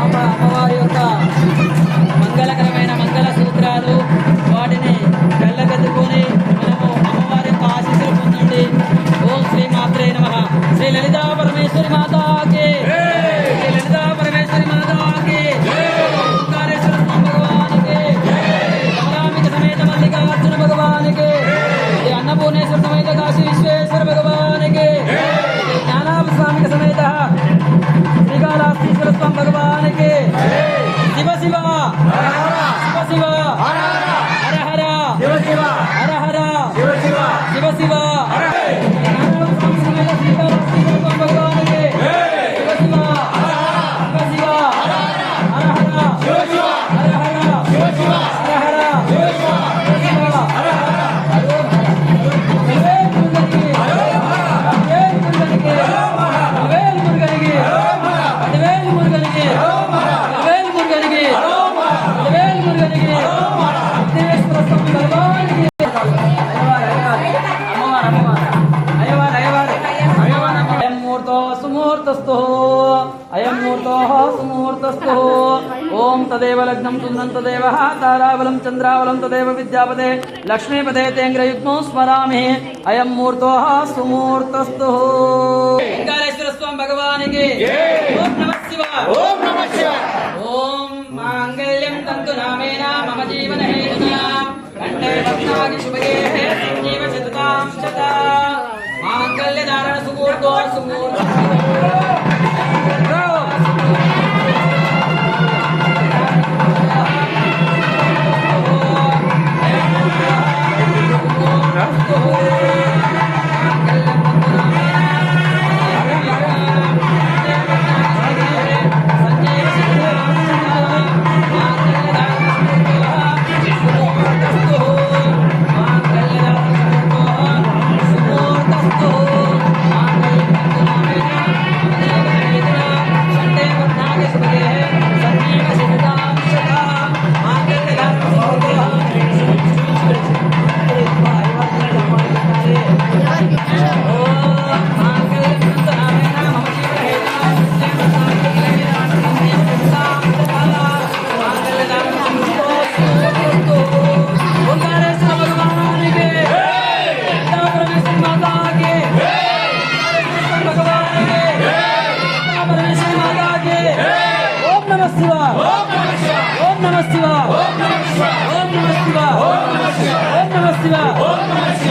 అమ్మవారి యొక్క మంగళకరమైన మంగళ సూత్రాలు వాటిని కళ్ళకెత్తుకొని మనము అమ్మవారి యొక్క ఆశీస్సులు పొందండి. ఓం శ్రీ మాత్రే నమః. శ్రీ లలితా పరమేశ్వరి మాతాకి, శ్రీ లలితా పరమేశ్వరి మాతాకి, ఓంకారేశ్వర స్వామి భగవానికి, కమలాంబిక సమేత మల్లికార్జున భగవానికి, శ్రీ అన్నపూర్ణేశ్వర సమేత కాశీ విశ్వేశ్వర భగవానికి, శ్రీ జ్ఞానాభ స్వామిక సమేత శ్రీకాళహస్తీశ్వర స్వామి భగవానికి, శివ శివ శివ శివ హర హర శివ శివ హర హర శివ శివ శివ శివ భగవానికి, శివ శివ శివ శివ హర హర శివ శివ హర హర శివ శివ హర హర శివ శివ హర హర అయం మూర్తో సుముహూర్తస్థో. ఓం తదేవ లగ్నం తుందం తదేవ తారాబలం చంద్రాబలం తదేవ విద్యాపదే లక్ష్మీపదే తేంగ్రయుగ్మో స్మరామి. అయం మూర్తో సుముహూర్తస్థో. ఓంకారేశ్వర స్వామి భగవానికి, ఓం నమః శివాయ. ఓం నమః శివాయ. ఓం మాంగళ్యం తంతు నామేన మమ జీవన హేతునా కంఠే భద్రాగి శుభగే సంజీవ శతతాం శతా. మాంగళ్య ధారణ సుమూర్తో సుమూర్త. ఓం నమః శివాయ. ఓం నమః శివాయ. ఓం నమః శివాయ. ఓం నమః శివాయ.